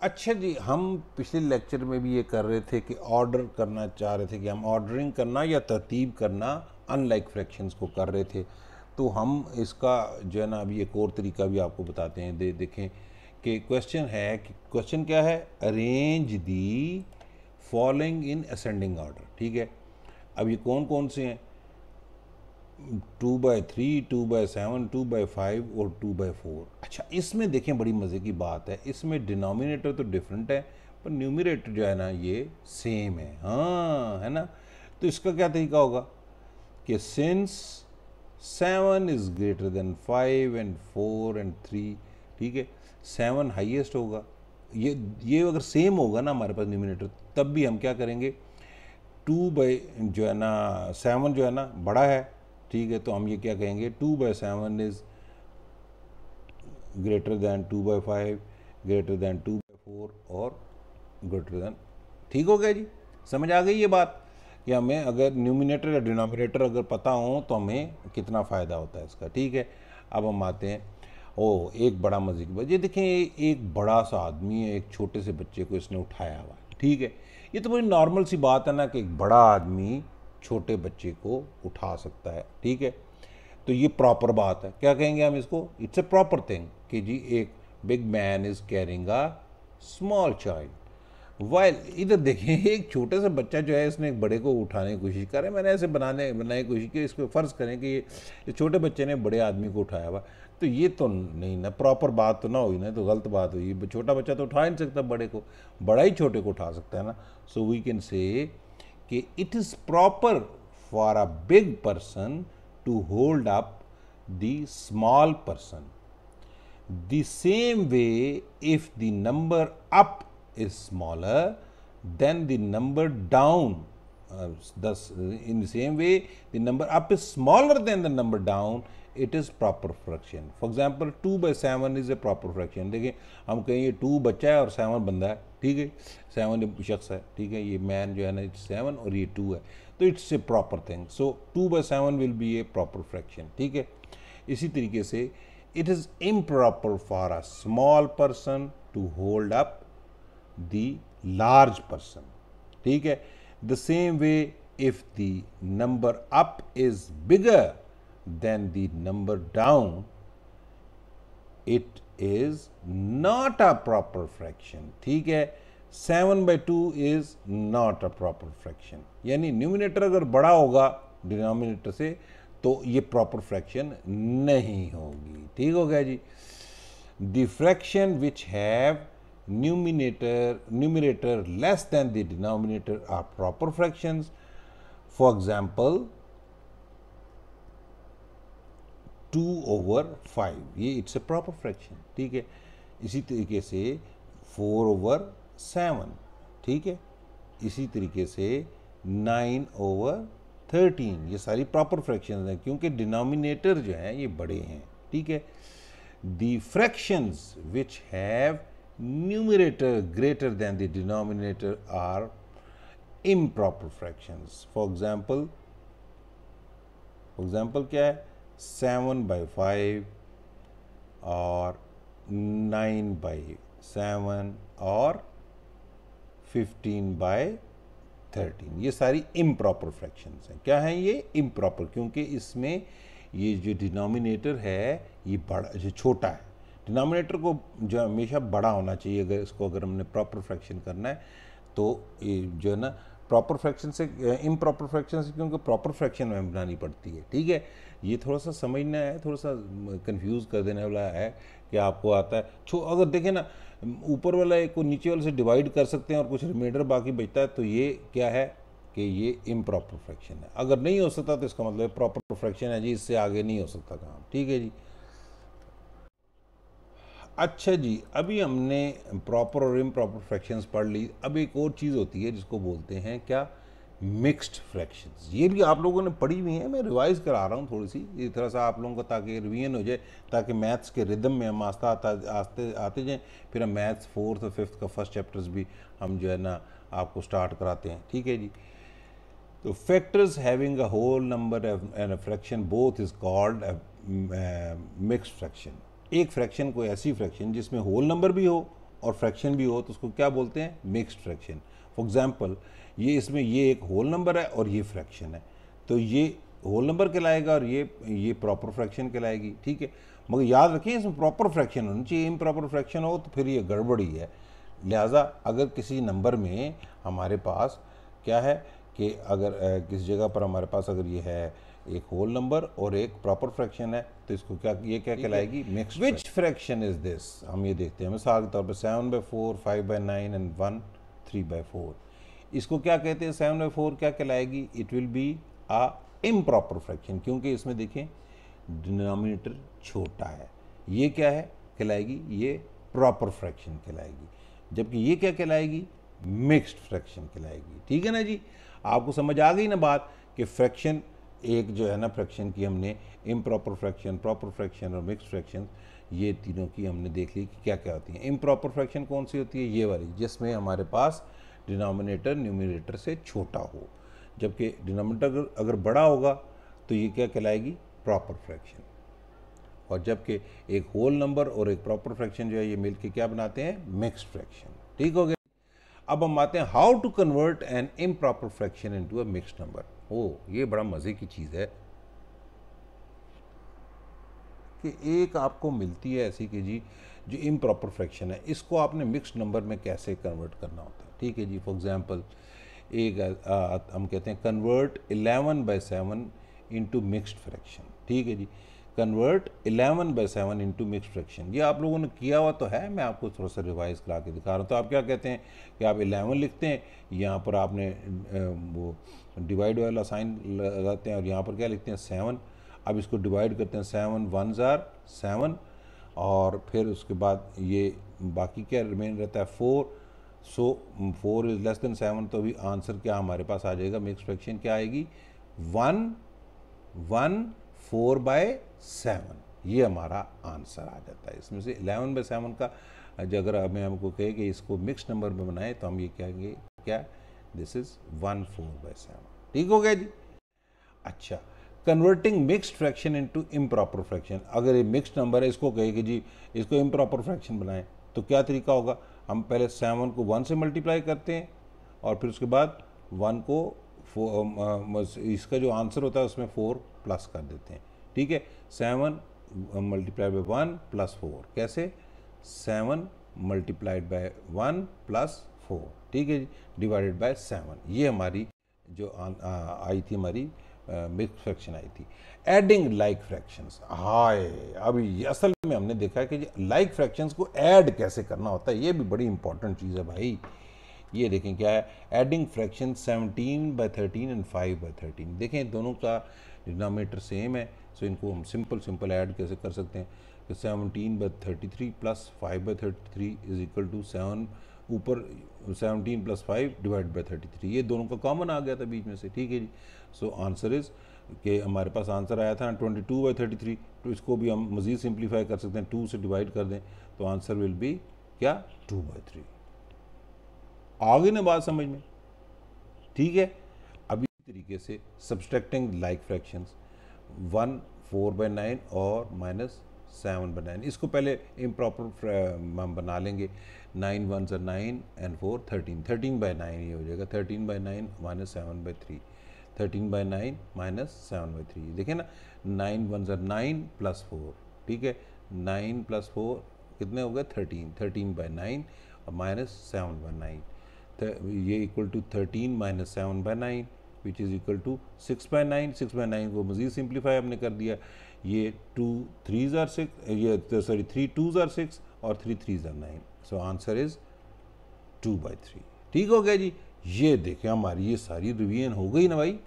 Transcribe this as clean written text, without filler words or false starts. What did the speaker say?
अच्छा जी, हम पिछले लेक्चर में भी ये कर रहे थे कि ऑर्डर करना चाह रहे थे कि हम ऑर्डरिंग करना या तरतीब करना अनलाइक फ्रैक्शंस को कर रहे थे। तो हम इसका जो है ना अभी एक और तरीका भी आपको बताते हैं। देखें कि क्वेश्चन है कि क्वेश्चन क्या है, arrange the following in ascending order. ठीक है, अब ये कौन कौन से हैं, 2/3, 2/7, 2/5 और 2/4। अच्छा, इसमें देखें बड़ी मज़े की बात है, इसमें डिनोमिनेटर तो डिफरेंट है पर न्यूमरेटर जो है ना ये सेम है। हाँ, है ना। तो इसका क्या तरीका होगा कि since 7 is greater than 5 and 4 and 3, ठीक है, 7 हाईएस्ट होगा। ये अगर सेम होगा ना हमारे पास न्यूमरेटर, तब भी हम क्या करेंगे, 7 जो है ना बड़ा है, ठीक है, तो हम ये क्या कहेंगे, 2/7 is greater than 2/5, greater than 2/4 और ग्रेटर दैन। ठीक हो गया जी, समझ आ गई ये बात कि हमें अगर न्यूमिनेटर या डिनोमिनेटर अगर पता हो तो हमें कितना फ़ायदा होता है इसका। ठीक है, अब हम आते हैं, ओ एक बड़ा मज़े की बात, ये देखें एक बड़ा सा आदमी है, एक छोटे से बच्चे को इसने उठाया हुआ है। ठीक है, ये तो बड़ी नॉर्मल सी बात है ना कि एक बड़ा आदमी छोटे बच्चे को उठा सकता है। ठीक है, तो ये प्रॉपर बात है, क्या कहेंगे हम इसको, इट्स ए प्रॉपर थिंग कि जी एक big man is carrying a small child. While इधर देखें एक छोटे से बच्चा जो है इसने एक बड़े को उठाने की कोशिश करे, मैंने ऐसे बनाने की कोशिश की, इसको फ़र्ज़ करें कि ये छोटे बच्चे ने बड़े आदमी को उठाया हुआ, तो ये तो नहीं ना, प्रॉपर बात तो ना हुई ना, तो गलत बात हुई। छोटा बच्चा तो उठा ही नहीं सकता बड़े को, बड़ा ही छोटे को उठा सकता है ना। सो वी कैन से कि it is proper for a big person to hold up the small person. The same way, if the number up is smaller than the number down, thus in the same way the number up is smaller than the number down, it is proper fraction. For example, 2/7 is a proper fraction. देखिए हम कहें ये 2 बच्चा है और 7 बंदा है, ठीक है, 7 शख्स है, ठीक है, ये मैन जो है ना 7 और ये 2 है, तो it's a proper thing. So 2/7 will be a proper fraction. ठीक है, इसी तरीके से it is improper for a small person to hold up the large person. ठीक है, the same way if the number up is bigger than the number down, it is not a proper fraction. ठीक है, 7/2 is not a proper fraction, यानी numerator अगर बड़ा होगा denominator से तो ये प्रॉपर फ्रैक्शन नहीं होगी। ठीक हो गया जी। The fraction which have numerator less than the denominator are proper fractions. For example 2/5, ये इट्स ए प्रॉपर फ्रैक्शन। ठीक है, इसी तरीके से 4/7, ठीक है, इसी तरीके से 9/13, ये सारी प्रॉपर फ्रैक्शंस हैं क्योंकि डिनोमिनेटर जो हैं ये बड़े हैं। ठीक है, the fractions which have numerator greater than the denominator are improper fractions. For example क्या है, 7/5 और 9/7 और 15/13, ये सारी इम्प्रॉपर फ्रैक्शंस हैं। क्या हैं ये, इम्प्रॉपर, क्योंकि इसमें ये जो डिनोमिनेटर है ये बड़ा, जो छोटा है, डिनोमिनेटर को जो हमेशा बड़ा होना चाहिए अगर इसको, अगर हमने प्रॉपर फ्रैक्शन करना है तो ये जो है ना प्रॉपर फ्रैक्शन से इम्प्रॉपर फ्रैक्शन से, क्योंकि प्रॉपर फ्रैक्शन में बनानी पड़ती है। ठीक है, ये थोड़ा सा समझना है, थोड़ा सा कंफ्यूज कर देने वाला है कि आपको आता है। अगर देखें ना, ऊपर वाला एक को नीचे वाले से डिवाइड कर सकते हैं और कुछ रिमाइंडर बाकी बचता है, तो ये क्या है कि ये इम्प्रॉपर फ्रैक्शन है। अगर नहीं हो सकता तो इसका मतलब प्रॉपर फ्रैक्शन है जी, इससे आगे नहीं हो सकता काम। ठीक है जी। अच्छा जी, अभी हमने प्रॉपर और इम्प्रॉपर फ्रैक्शंस पढ़ ली। अब एक और चीज़ होती है जिसको बोलते हैं क्या, मिक्स्ड फ्रैक्शंस। ये भी आप लोगों ने पढ़ी हुई हैं, मैं रिवाइज करा रहा हूँ थोड़ी सी, ये थोड़ा सा आप लोगों को ताकि रिवीजन हो जाए, ताकि मैथ्स के रिदम में हम आते जाएँ। फिर हम मैथ्स 4th और 5th का फर्स्ट चैप्टर्स भी हम जो है ना आपको स्टार्ट कराते हैं। ठीक है जी। तो factors having a whole number and a fraction both is called mixed fraction. एक फ्रैक्शन कोई ऐसी फ्रैक्शन जिसमें होल नंबर भी हो और फ्रैक्शन भी हो तो उसको क्या बोलते हैं, मिक्स्ड फ्रैक्शन। फॉर एग्जांपल ये इसमें ये एक होल नंबर है और ये फ्रैक्शन है, तो ये होल नंबर कहलाएगा और ये प्रॉपर फ्रैक्शन कहलाएगी, ठीक है। मगर याद रखिए इसमें प्रॉपर फ्रैक्शन होना चाहिए, इम्प्रॉपर फ्रैक्शन हो तो फिर ये गड़बड़ी है। लिहाजा अगर किसी नंबर में हमारे पास क्या है कि अगर किसी जगह पर हमारे पास अगर ये है एक होल नंबर और एक प्रॉपर फ्रैक्शन है तो इसको क्या, ये क्या कहलाएगी, mixed. Which fraction is this, हम ये देखते हैं मिसाल के तौर पर 7/4, 5/9 एंड 1 3/4। इसको क्या कहते हैं, 7/4 क्या कहलाएगी, it will be a improper fraction, क्योंकि इसमें देखें डिनोमिनेटर छोटा है। ये क्या है कहलाएगी, ये प्रॉपर फ्रैक्शन कहलाएगी, जबकि ये क्या कहलाएगी, मिक्स्ड फ्रैक्शन कहलाएगी। ठीक है ना जी, आपको समझ आ गई ना बात कि फ्रैक्शन एक जो है ना फ्रैक्शन की हमने इम्प्रॉपर फ्रैक्शन, प्रॉपर फ्रैक्शन और मिक्स्ड फ्रैक्शन, ये तीनों की हमने देख ली कि क्या क्या होती हैं। इम्प्रॉपर फ्रैक्शन कौन सी होती है, ये वाली जिसमें हमारे पास डिनोमिनेटर न्यूमरेटर से छोटा हो, जबकि डिनोमिनेटर अगर बड़ा होगा तो ये क्या कहलाएगी, प्रॉपर फ्रैक्शन। और जबकि एक होल नंबर और एक प्रॉपर फ्रैक्शन जो है ये मिलके क्या बनाते हैं, मिक्स्ड फ्रैक्शन। ठीक हो गया। अब हम आते हैं how to convert an improper fraction into a mixed number. ओ ये बड़ा मजे की चीज है कि एक आपको मिलती है ऐसी कि जी जो इम्प्रॉपर फ्रैक्शन है, इसको आपने मिक्स्ड नंबर में कैसे कन्वर्ट करना होता है। ठीक है जी, फॉर एग्जांपल एक हम कहते हैं कन्वर्ट 11/7 इनटू मिक्स्ड फ्रैक्शन। ठीक है जी, कन्वर्ट 11/7 इनटू मिक्स्ड फ्रैक्शन। ये आप लोगों ने किया हुआ तो है, मैं आपको थोड़ा सा रिवाइज करा के दिखा रहा हूँ। तो आप क्या कहते हैं कि आप 11 लिखते हैं, यहाँ पर आपने वो डिवाइड वाला साइन लगाते हैं और यहाँ पर क्या लिखते हैं, 7। अब इसको डिवाइड करते हैं, 7 1s are 7 और फिर उसके बाद ये बाकी क्या रिमेन रहता है, 4। सो 4 इज लेस देन 7, तो अभी आंसर क्या हमारे पास आ जाएगा, मिक्स फ्रैक्शन क्या आएगी, 1 1 4/7। ये हमारा आंसर आ जाता है। इसमें से 11/7 का अगर हमें हमको कहे कि इसको मिक्स नंबर में बनाए तो हम ये कहेंगे क्या, दिस इज 1 4/7। ठीक हो गया जी। अच्छा, converting mixed fraction into improper fraction. अगर ये मिक्स्ड नंबर है, इसको कहे कि जी इसको इम्प्रॉपर फ्रैक्शन बनाएं तो क्या तरीका होगा, हम पहले 7 को 1 से मल्टीप्लाई करते हैं और फिर उसके बाद 1 को इसका जो आंसर होता है उसमें 4 प्लस कर देते हैं। ठीक है, 7 मल्टीप्लाइड बाई 1 प्लस 4, कैसे, 7 मल्टीप्लाइड बाई 1 प्लस 4, ठीक है जी, डिवाइडेड बाय 7। ये हमारी जो आई थी, हमारी मिक्स फ्रैक्शन आई थी। एडिंग लाइक फ्रैक्शंस, हाय अभी असल में हमने देखा है कि लाइक फ्रैक्शंस को ऐड कैसे करना होता है, ये भी बड़ी इंपॉर्टेंट चीज़ है भाई। ये देखें क्या है, एडिंग फ्रैक्शन 17/13 एंड 5/13। देखें दोनों का डिनोमिनेटर सेम है, सो इनको हम सिंपल ऐड कैसे कर सकते हैं कि 17/33 प्लस 5/33 इज इक्वल टू 7, ऊपर 17 + 5 डिवाइड बाई 33, ये दोनों का कॉमन आ गया था बीच में से। ठीक है जी, सो आंसर इज कि हमारे पास आंसर आया था 22/33, तो इसको भी हम मज़ीद सिंप्लीफाई कर सकते हैं, 2 से डिवाइड कर दें तो आंसर विल बी क्या, 2/3। आ गई ना बात समझ में, ठीक है। अब इसी तरीके से सब्सट्रैक्टिंग लाइक फ्रैक्शंस, 1 4/9 और -7/9, इसको पहले इम्प्रॉपर हम बना लेंगे। 9 1s are 9 and 4 13, 13/9 ये हो जाएगा, 13/9 -7/3, 13/9 -7/3। देखें ना, 9 1s are 9 + 4, ठीक है, 9 + 4 कितने हो गए, 13, 13/9 और -7/9, ये equal to 13 - 7/9 which is equal to 6/9। 6/9 को मज़ीद सिंप्लीफाई हमने कर दिया, ये 2 3s are 6, ये सॉरी 3 2s are 6 और 3 3s are 9, so answer is 2/3। ठीक हो गया जी। ये देखें हमारी ये सारी रिवीजन हो गई ना भाई।